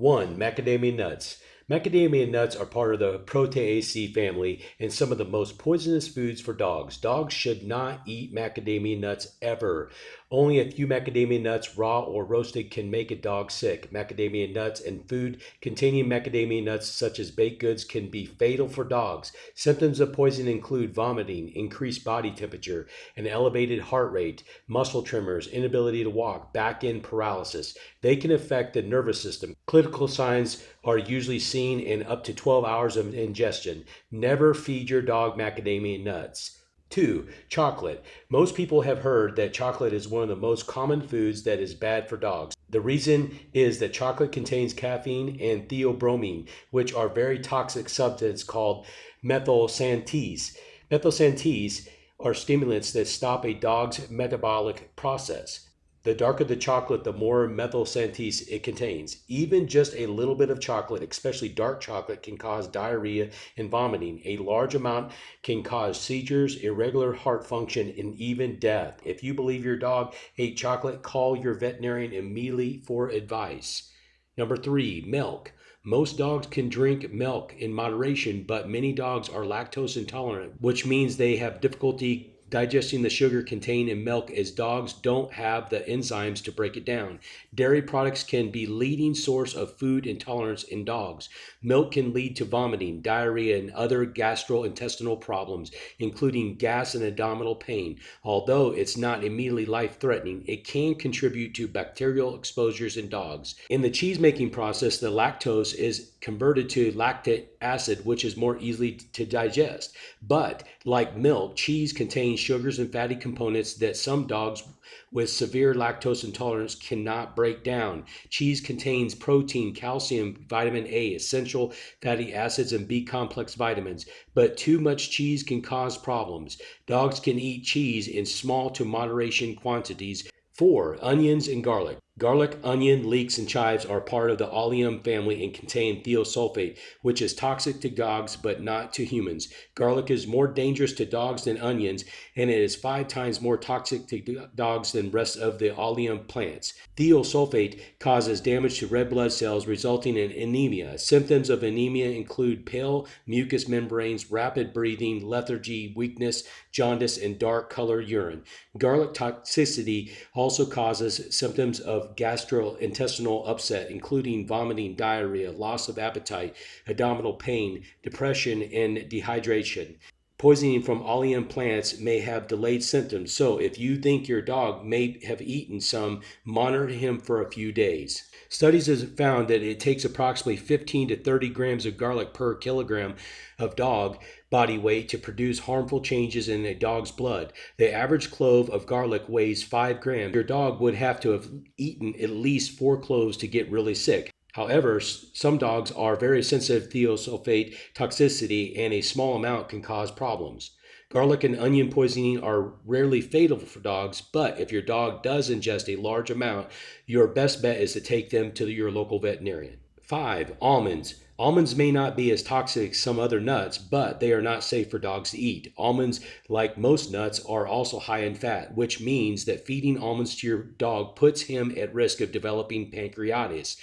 1. Macadamia nuts. Macadamia nuts are part of the Proteaceae family and some of the most poisonous foods for dogs. Dogs should not eat macadamia nuts ever. Only a few macadamia nuts, raw or roasted, can make a dog sick. Macadamia nuts and food containing macadamia nuts, such as baked goods, can be fatal for dogs. Symptoms of poisoning include vomiting, increased body temperature, an elevated heart rate, muscle tremors, inability to walk, back end paralysis. They can affect the nervous system. Clinical signs are usually seen in up to 12 hours of ingestion. Never feed your dog macadamia nuts. 2. Chocolate. Most people have heard that chocolate is one of the most common foods that is bad for dogs. The reason is that chocolate contains caffeine and theobromine, which are very toxic substances called methylxanthines. Methylxanthines are stimulants that stop a dog's metabolic process. The darker the chocolate, the more methylxanthines it contains. Even just a little bit of chocolate, especially dark chocolate, can cause diarrhea and vomiting. A large amount can cause seizures, irregular heart function, and even death. If you believe your dog ate chocolate, call your veterinarian immediately for advice. Number 3, milk. Most dogs can drink milk in moderation, but many dogs are lactose intolerant, which means they have difficulty digesting the sugar contained in milk, as dogs don't have the enzymes to break it down. Dairy products can be leading source of food intolerance in dogs. Milk can lead to vomiting, diarrhea, and other gastrointestinal problems, including gas and abdominal pain. Although it's not immediately life-threatening, it can contribute to bacterial exposures in dogs. In the cheese making process, the lactose is converted to lactic acid, which is more easily to digest. But like milk, cheese contains sugars and fatty components that some dogs with severe lactose intolerance cannot break down. Cheese contains protein, calcium, vitamin A, essential fatty acids, and B complex vitamins, but too much cheese can cause problems. Dogs can eat cheese in small to moderation quantities. 4. Onions and garlic. Garlic, onion, leeks, and chives are part of the oleum family and contain thiosulfate, which is toxic to dogs but not to humans. Garlic is more dangerous to dogs than onions, and it is 5 times more toxic to dogs than rest of the oleum plants. Thiosulfate causes damage to red blood cells, resulting in anemia. Symptoms of anemia include pale mucous membranes, rapid breathing, lethargy, weakness, jaundice, and dark colored urine. Garlic toxicity also causes symptoms of gastrointestinal upset, including vomiting, diarrhea, loss of appetite, abdominal pain, depression, and dehydration. Poisoning from oleum plants may have delayed symptoms, so if you think your dog may have eaten some, monitor him for a few days. Studies have found that it takes approximately 15 to 30 grams of garlic per kilogram of dog body weight to produce harmful changes in a dog's blood. The average clove of garlic weighs 5 grams. Your dog would have to have eaten at least 4 cloves to get really sick. However, some dogs are very sensitive to thiosulfate toxicity, and a small amount can cause problems. Garlic and onion poisoning are rarely fatal for dogs, but if your dog does ingest a large amount, your best bet is to take them to your local veterinarian. 5. Almonds. Almonds may not be as toxic as some other nuts, but they are not safe for dogs to eat. Almonds, like most nuts, are also high in fat, which means that feeding almonds to your dog puts him at risk of developing pancreatitis.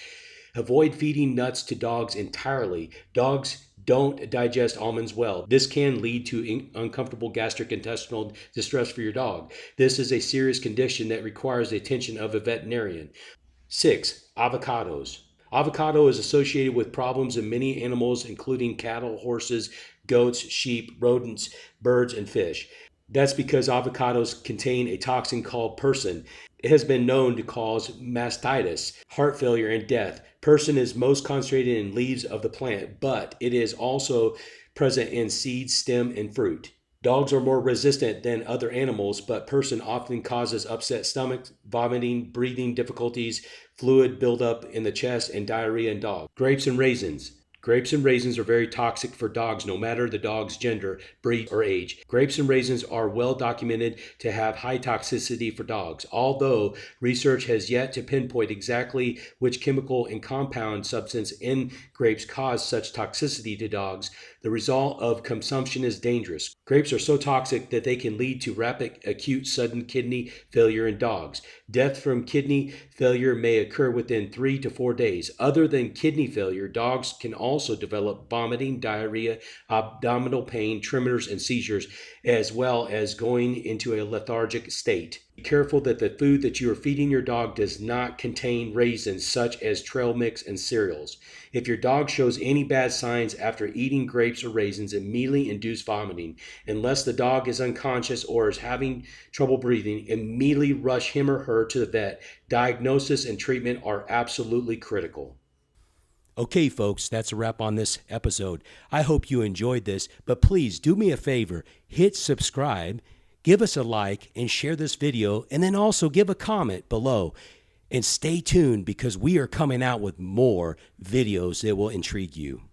Avoid feeding nuts to dogs entirely. Dogs don't digest almonds well. This can lead to uncomfortable gastrointestinal distress for your dog. This is a serious condition that requires the attention of a veterinarian. 6. Avocados. Avocado is associated with problems in many animals, including cattle, horses, goats, sheep, rodents, birds, and fish. That's because avocados contain a toxin called persin. It has been known to cause mastitis, heart failure, and death. Persin is most concentrated in leaves of the plant, but it is also present in seeds, stem, and fruit. Dogs are more resistant than other animals, but persin often causes upset stomach, vomiting, breathing difficulties, fluid buildup in the chest, and diarrhea in dogs. Grapes and raisins. Grapes and raisins are very toxic for dogs, no matter the dog's gender, breed, or age. Grapes and raisins are well documented to have high toxicity for dogs. Although research has yet to pinpoint exactly which chemical and compound substance in grapes cause such toxicity to dogs, The result of consumption is dangerous. Grapes are so toxic that they can lead to rapid, acute, sudden kidney failure in dogs. Death from kidney failure may occur within 3 to 4 days. Other than kidney failure, dogs can also develop vomiting, diarrhea, abdominal pain, tremors, and seizures, as well as going into a lethargic state. Be careful that the food that you are feeding your dog does not contain raisins such as trail mix and cereals. If your dog shows any bad signs after eating grapes or raisins, immediately induce vomiting. Unless the dog is unconscious or is having trouble breathing, immediately rush him or her to the vet. Diagnosis and treatment are absolutely critical. Okay, folks, that's a wrap on this episode. I hope you enjoyed this, but please do me a favor, hit subscribe, give us a like, and share this video, and then also give a comment below. And stay tuned because we are coming out with more videos that will intrigue you.